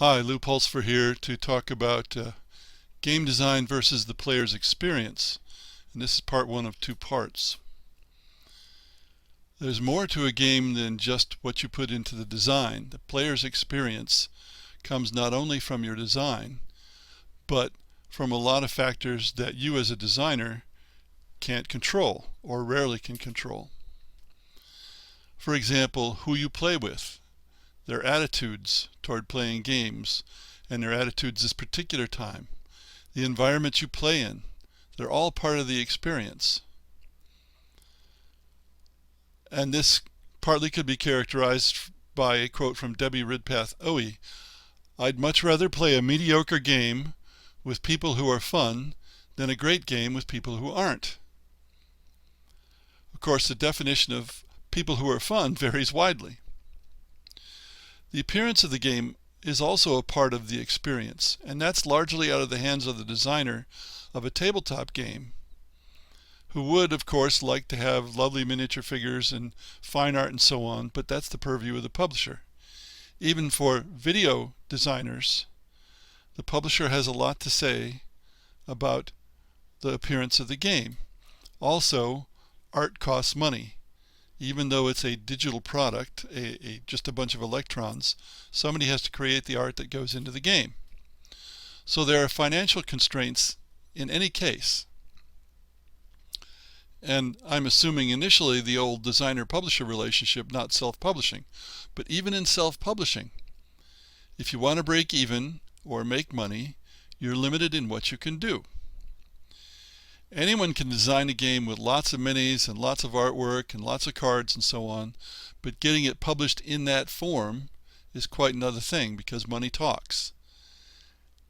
Hi, Lou Pulsfer here to talk about game design versus the player's experience. And this is part one of two parts. There's more to a game than just what you put into the design. The player's experience comes not only from your design, but from a lot of factors that you as a designer can't control or rarely can control. For example, who you play with, their attitudes toward playing games, and their attitudes this particular time, the environment you play in, they're all part of the experience. And this partly could be characterized by a quote from Debbie Ridpath-Oey: "I'd much rather play a mediocre game with people who are fun than a great game with people who aren't." Of course, the definition of people who are fun varies widely. The appearance of the game is also a part of the experience, and that's largely out of the hands of the designer of a tabletop game, who would, of course, like to have lovely miniature figures and fine art and so on, but that's the purview of the publisher. Even for video designers, the publisher has a lot to say about the appearance of the game. Also, art costs money. Even though it's a digital product, just a bunch of electrons, somebody has to create the art that goes into the game. So there are financial constraints in any case. And I'm assuming initially the old designer-publisher relationship, not self-publishing. But even in self-publishing, if you want to break even or make money, you're limited in what you can do. Anyone can design a game with lots of minis and lots of artwork and lots of cards and so on, but getting it published in that form is quite another thing, because money talks.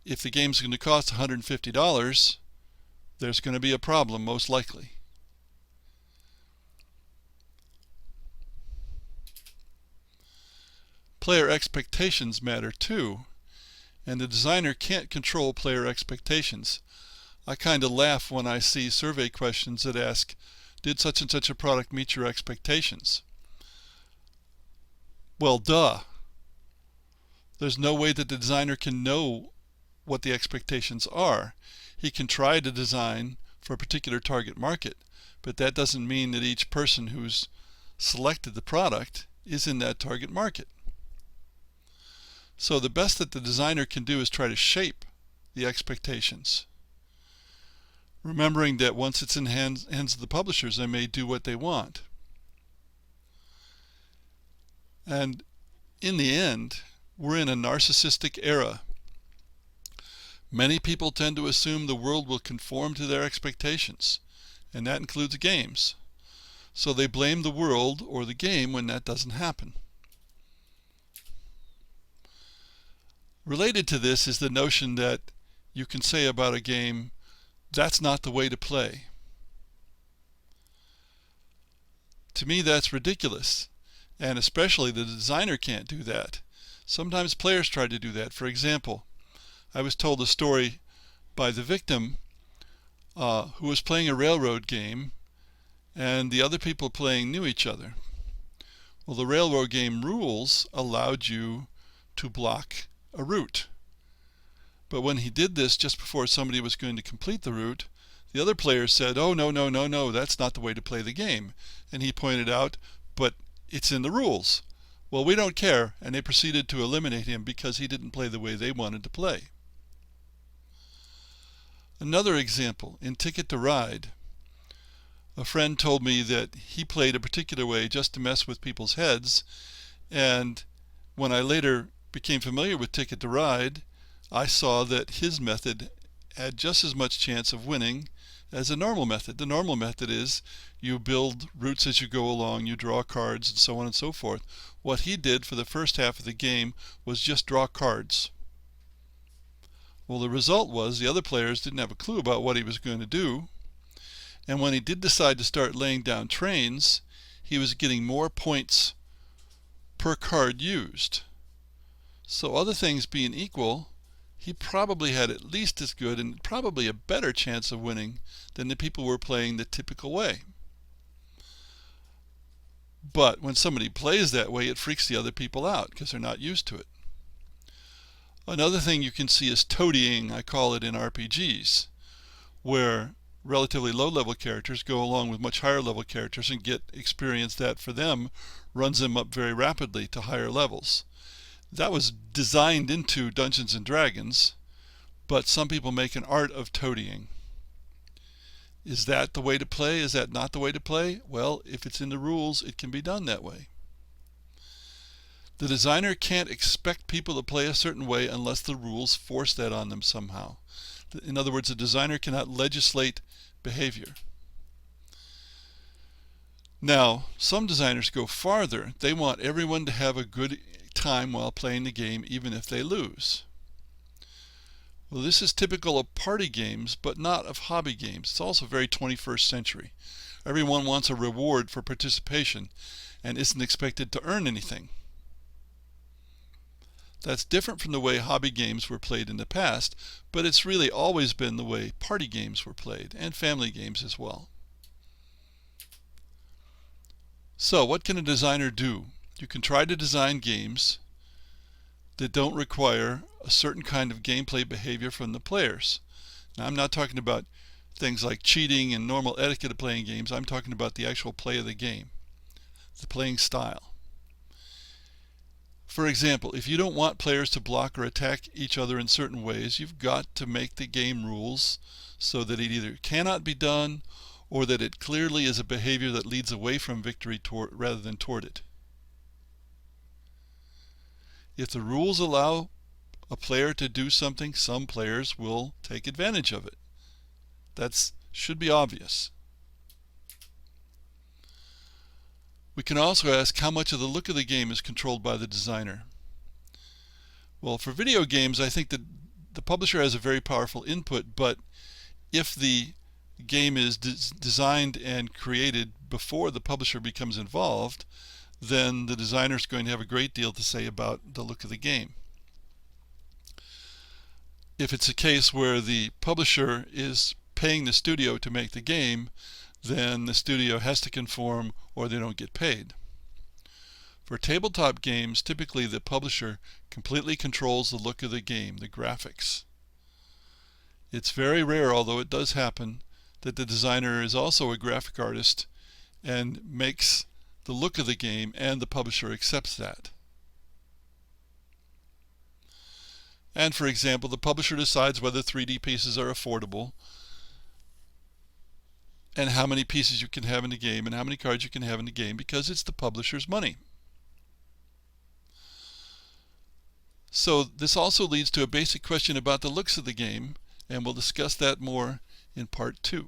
If the game's going to cost $150, there's going to be a problem, most likely. Player expectations matter too, and the designer can't control player expectations. I kind of laugh when I see survey questions that ask, "Did such and such a product meet your expectations?" Well, duh. There's no way that the designer can know what the expectations are. He can try to design for a particular target market, but that doesn't mean that each person who's selected the product is in that target market. So the best that the designer can do is try to shape the expectations, remembering that once it's in hands of the publishers, they may do what they want. And in the end, we're in a narcissistic era. Many people tend to assume the world will conform to their expectations, and that includes games. So they blame the world or the game when that doesn't happen. Related to this is the notion that you can say about a game, "That's not the way to play." To me, that's ridiculous, and especially the designer can't do that. Sometimes players try to do that. For example, I was told a story by the victim who was playing a railroad game, and the other people playing knew each other. Well, the railroad game rules allowed you to block a route. But when he did this just before somebody was going to complete the route, the other player said, "Oh, no, no, no, no, that's not the way to play the game." And he pointed out, "But it's in the rules." "Well, we don't care," and they proceeded to eliminate him because he didn't play the way they wanted to play. Another example, in Ticket to Ride, a friend told me that he played a particular way just to mess with people's heads, and when I later became familiar with Ticket to Ride, I saw that his method had just as much chance of winning as a normal method. The normal method is you build routes as you go along, you draw cards, and so on and so forth. What he did for the first half of the game was just draw cards. Well, the result was the other players didn't have a clue about what he was going to do, and when he did decide to start laying down trains, he was getting more points per card used. So other things being equal, he probably had at least as good and probably a better chance of winning than the people who were playing the typical way. But when somebody plays that way, it freaks the other people out because they're not used to it. Another thing you can see is toadying, I call it, in RPGs, where relatively low-level characters go along with much higher-level characters and get experience that, for them, runs them up very rapidly to higher levels. That was designed into Dungeons & Dragons, but some people make an art of toadying. Is that the way to play? Is that not the way to play? Well, if it's in the rules, it can be done that way. The designer can't expect people to play a certain way unless the rules force that on them somehow. In other words, a designer cannot legislate behavior. Now, some designers go farther. They want everyone to have a good time while playing the game, even if they lose. Well, this is typical of party games, but not of hobby games. It's also very 21st century. Everyone wants a reward for participation and isn't expected to earn anything. That's different from the way hobby games were played in the past, but it's really always been the way party games were played, and family games as well. So, what can a designer do? You can try to design games that don't require a certain kind of gameplay behavior from the players. Now, I'm not talking about things like cheating and normal etiquette of playing games. I'm talking about the actual play of the game, the playing style. For example, if you don't want players to block or attack each other in certain ways, you've got to make the game rules so that it either cannot be done or that it clearly is a behavior that leads away from victory rather than toward it. If the rules allow a player to do something, some players will take advantage of it. That should be obvious. We can also ask how much of the look of the game is controlled by the designer. Well, for video games, I think that the publisher has a very powerful input, but if the game is designed and created before the publisher becomes involved, then the designer is going to have a great deal to say about the look of the game. If it's a case where the publisher is paying the studio to make the game, then the studio has to conform or they don't get paid. For tabletop games, typically the publisher completely controls the look of the game, the graphics. It's very rare, although it does happen, that the designer is also a graphic artist and makes the look of the game and the publisher accepts that. And for example, the publisher decides whether 3D pieces are affordable and how many pieces you can have in the game and how many cards you can have in the game, because it's the publisher's money. So this also leads to a basic question about the looks of the game, and we'll discuss that more in part 2.